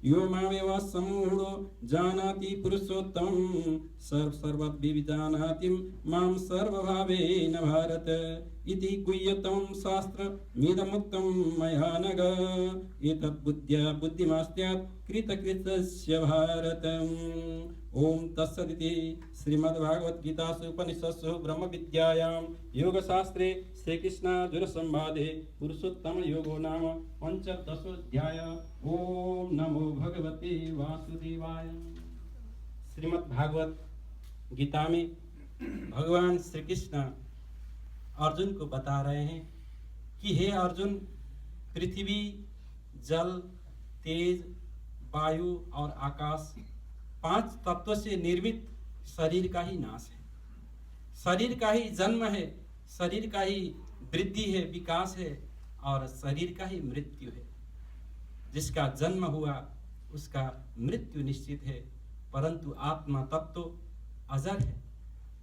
यो मामेव सम्मूढो जानाति पुरुषोत्तमं सर्वद्विजानाति मां सर्वभावेन भारत इति गुह्यतमं शास्त्रमिदमुक्तं मया नघ एतत् बुद्ध्या बुद्धिमास्त्यात् कृतकृतस्य भारत। ओम तत्सदिति श्रीमद्भागवद्गीतासु उपनिषत्सु ब्रह्मविद्यायां योगशास्त्रे श्रीकृष्णार्जुन संवादे पुरुषोत्तम योगो नाम पंचदशोऽध्याय। ओम नमो भगवते वासुदेवाय। श्रीमद्भागवत गीता में भगवान श्री कृष्ण अर्जुन को बता रहे हैं कि हे अर्जुन, पृथ्वी, जल, तेज, वायु और आकाश 5 तत्वों से निर्मित शरीर का ही नाश है, शरीर का ही जन्म है, शरीर का ही वृद्धि है, विकास है और शरीर का ही मृत्यु है। जिसका जन्म हुआ उसका मृत्यु निश्चित है, परंतु आत्मा तत्व अजर है,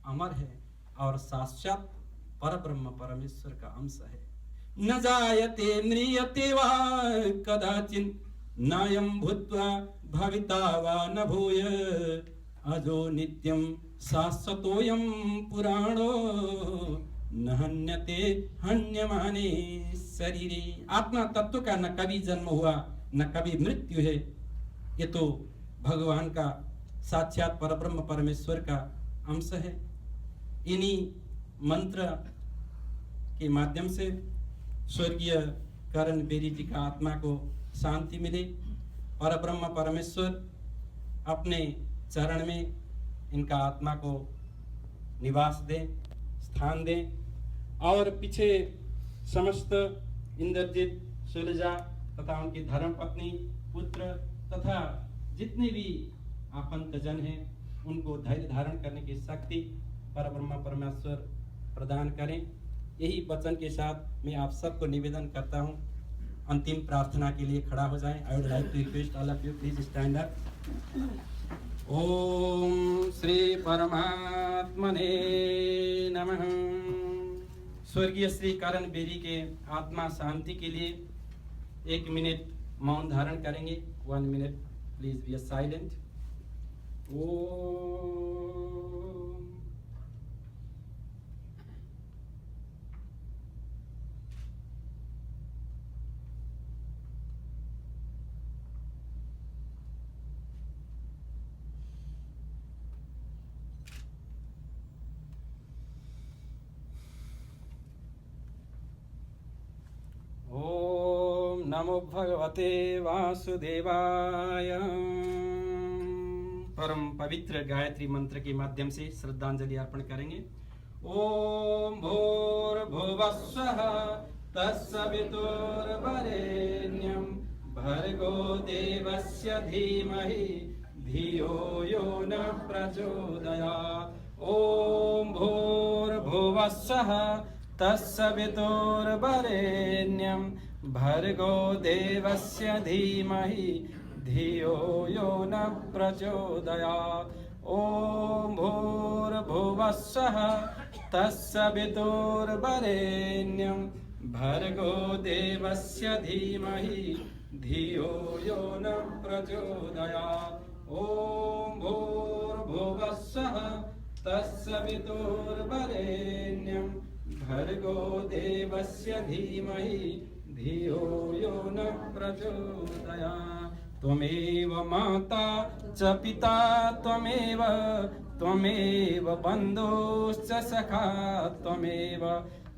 अमर है और साक्षात परब्रह्म परमेश्वर का अंश है। न जायते म्रियते वा कदाचित् नायं भूत्वा भविता वा न भूय अजो नित्यं शाश्वतोऽयं पुराणो न हन्यते हन्यमाने शरीरे। आत्मा तत्व का न कभी जन्म हुआ न कभी मृत्यु है। ये तो भगवान का साक्षात परब्रह्म परमेश्वर का अंश है। इन्हीं मंत्र के माध्यम से स्वर्गीय करण बेरी जी का आत्मा को शांति मिले, परब्रह्म परमेश्वर अपने चरण में इनका आत्मा को निवास दें, स्थान दें और पीछे समस्त इंद्रजित, सलूजा तथा उनकी धर्मपत्नी, पुत्र तथा जितने भी आपंतजन हैं उनको धैर्य धारण करने की शक्ति परब्रह्म परमेश्वर प्रदान करें। यही वचन के साथ मैं आप सबको निवेदन करता हूँ, अंतिम प्रार्थना के लिए खड़ा हो जाएं। I would like to request all of you please stand up. ओम श्री परमात्मने नमः। स्वर्गीय श्री करण बेरी के आत्मा शांति के लिए 1 मिनट मौन धारण करेंगे। 1 मिनट प्लीज बी साइलेंट। ओम नमो भगवते वासुदेवाय। परम पवित्र गायत्री मंत्र के माध्यम से श्रद्धांजलि अर्पण करेंगे। ओम भूर्भुवस्सुः तत्सवितुर्वरेण्यं भर्गो देवस्य धीमहि धियो यो न प्रचोदयात्। ओम भूर्भुवस्सुः तत्सवितुर्वरेण्यं भर्गो देवस्य धीमहि धियो यो न प्रचोदयात्। ओम भूर्भुवस्सुः तत्सवितुर्वरेण्यं भर्गो देवस्य धीमहि धियो यो न प्रचोदयात्। ओम भूर्भुवस्सुः तत्सवितुर्वरेण्यं भर्गो देवस्य धीमहि धियो यो न प्रचोदयात्। त्वमेव माता च पिता त्वमेव बन्धुश्च सखा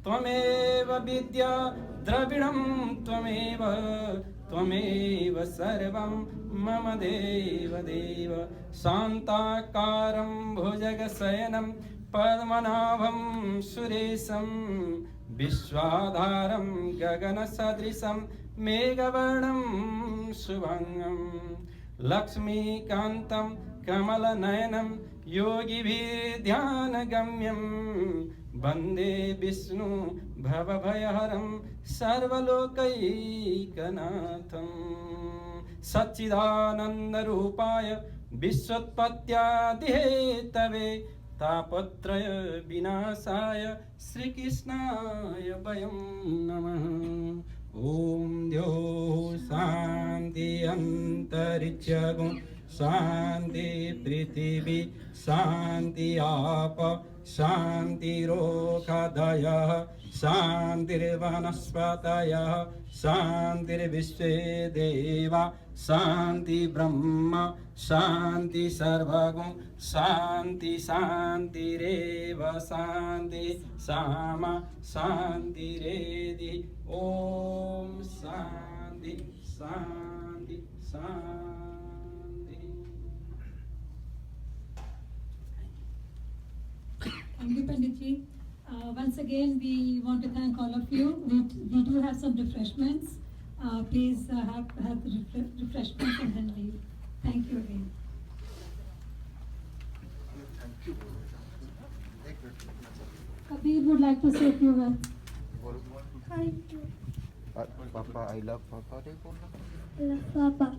त्वमेव विद्या द्रविणं त्वमेव सर्वं मम देव शान्ताकारं भुजगशयनं पद्मनाभं सुरेशं विश्वाधारं गगनसदृशं मेघवर्णं शुभंगं लक्ष्मीकान्तं कमलनयनं योगिभिर्ध्यानगम्यं वन्दे विष्णु भवभयहरं सर्वलोकैकनाथं सच्चिदानन्दरूपाय विश्वोत्पत्त्यादिहेतवे तापत्रय विनाशाय श्रीकृष्णाय वयं नमः। ओम द्यो शांति अंतरिक्षगुं शांति पृथिवी शांति आप शांतिरोषधयः शांतिर्वनस्पतयः शांतिर्विश्वे देवा शांति ब्रह्म शांति सर्वगुण शांति शांतिरेव शांति सामा शांतिरेधि ओम शांति शांति शांति. Thank you, Panditji. Once again, we want to thank all of you. We do have some refreshments. Please have the refreshments and then leave. Thank you again. Kabir would like to say a few words. Papa, I love Papa. Love Papa.